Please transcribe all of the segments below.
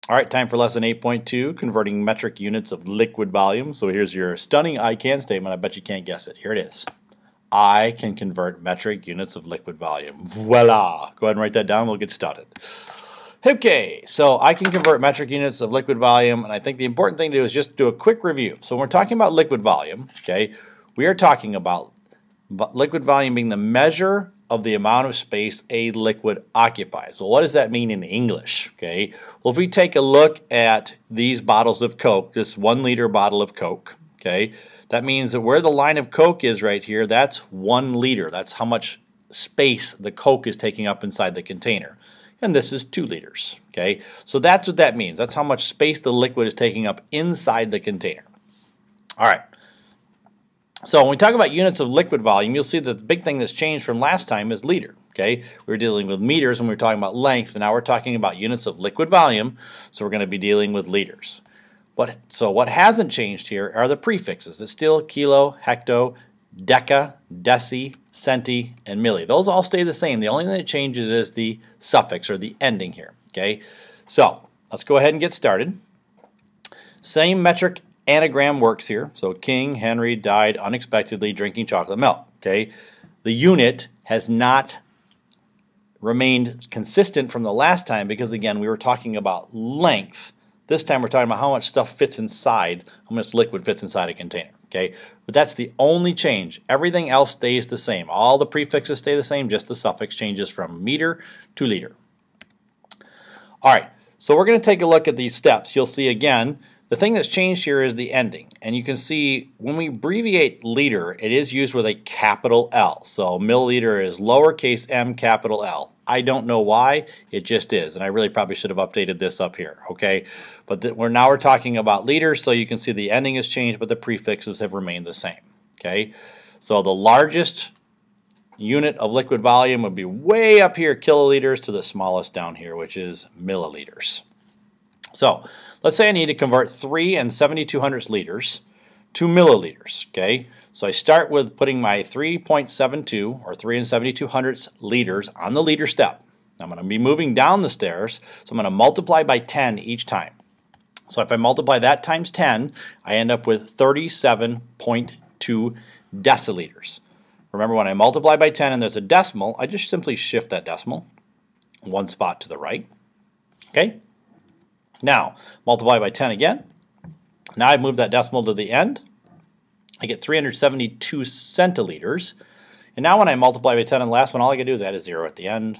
All right, time for lesson 8.2, converting metric units of liquid volume. So here's your stunning I can statement. I bet you can't guess it. Here it is. I can convert metric units of liquid volume. Voila! Go ahead and write that down. We'll get started. Okay, so I can convert metric units of liquid volume, and I think the important thing to do is just do a quick review. So when we're talking about liquid volume, okay, we are talking about liquid volume being the measure of the amount of space a liquid occupies. Well, what does that mean in English? Okay, well, if we take a look at these bottles of Coke, this 1 liter bottle of Coke, okay, that means that where the line of Coke is right here, that's 1 liter. That's how much space the Coke is taking up inside the container. And this is 2 liters, okay? So that's what that means. That's how much space the liquid is taking up inside the container. All right. So when we talk about units of liquid volume, you'll see that the big thing that's changed from last time is liter, okay? We were dealing with meters when we were talking about length, and now we're talking about units of liquid volume, so we're going to be dealing with liters. So what hasn't changed here are the prefixes. It's still kilo, hecto, deca, deci, centi, and milli. Those all stay the same. The only thing that changes is the suffix or the ending here, okay? So let's go ahead and get started. Same metric anagram works here. So King Henry died unexpectedly drinking chocolate milk, okay? The unit has not remained consistent from the last time because, again, we were talking about length. This time we're talking about how much stuff fits inside, how much liquid fits inside a container, okay? But that's the only change. Everything else stays the same. All the prefixes stay the same, just the suffix changes from meter to liter. All right, so we're going to take a look at these steps. You'll see again, the thing that's changed here is the ending. And you can see when we abbreviate liter, it is used with a capital L. So milliliter is lowercase m, capital L. I don't know why, it just is. And I really probably should have updated this up here, okay? But now we're talking about liters, so you can see the ending has changed, but the prefixes have remained the same, okay? So the largest unit of liquid volume would be way up here, kiloliters, to the smallest down here, which is milliliters. So let's say I need to convert 3 7200 liters to milliliters, okay? So I start with putting my 3.72 or 3 7200 liters on the liter step. I'm going to be moving down the stairs, so I'm going to multiply by 10 each time. So if I multiply that times 10, I end up with 37.2 deciliters. Remember, when I multiply by 10 and there's a decimal, I just simply shift that decimal one spot to the right, okay? Now, multiply by 10 again. Now I've moved that decimal to the end. I get 372 centiliters. And now when I multiply by 10 on the last one, all I can do is add a 0 at the end.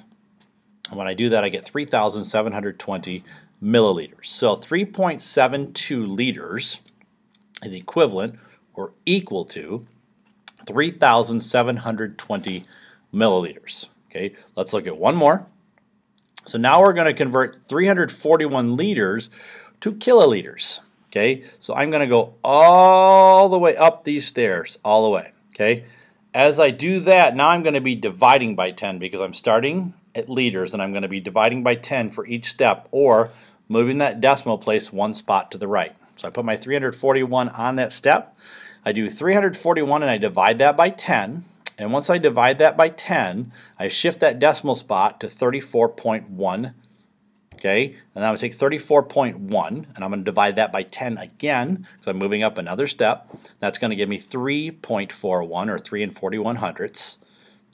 And when I do that, I get 3,720 milliliters. So 3.72 liters is equivalent or equal to 3,720 milliliters. Okay, let's look at one more. So now we're going to convert 341 liters to kiloliters. Okay, so I'm going to go all the way up these stairs, all the way. Okay, as I do that, now I'm going to be dividing by 10 because I'm starting at liters and I'm going to be dividing by 10 for each step, or moving that decimal place one spot to the right. So I put my 341 on that step. I do 341 and I divide that by 10. And once I divide that by 10, I shift that decimal spot to 34.1. Okay, and then I would take 34.1 and I'm going to divide that by 10 again because I'm moving up another step. That's going to give me 3.41 or 3 41 hundredths.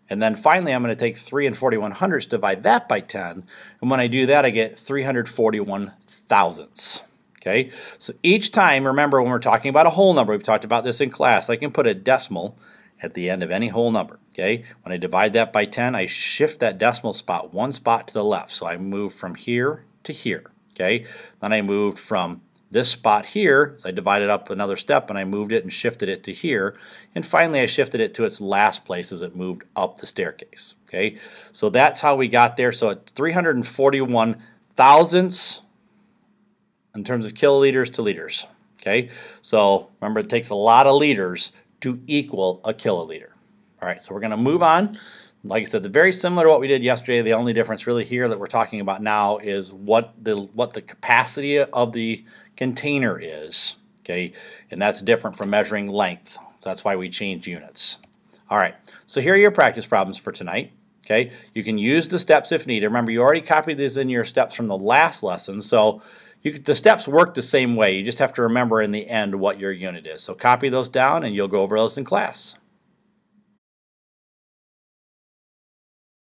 And then finally I'm going to take 3 41 hundredths, divide that by 10, and when I do that I get 341 thousandths. Okay, so each time, remember when we're talking about a whole number, we've talked about this in class, I can put a decimal at the end of any whole number. Okay, when I divide that by 10, I shift that decimal spot one spot to the left. So I move from here to here. Okay, then I moved from this spot here, so I divided up another step and I moved it and shifted it to here. And finally I shifted it to its last place as it moved up the staircase. Okay, so that's how we got there. So it's 341 thousandths in terms of kiloliters to liters. Okay, so remember, it takes a lot of liters to equal a kiloliter. All right, so we're going to move on. Like I said, they're very similar to what we did yesterday. The only difference really here that we're talking about now is what the capacity of the container is. Okay, and that's different from measuring length. So that's why we changed units. All right, so here are your practice problems for tonight. Okay, you can use the steps if needed. Remember, you already copied these in your steps from the last lesson, so The steps work the same way. You just have to remember in the end what your unit is. So copy those down and you'll go over those in class.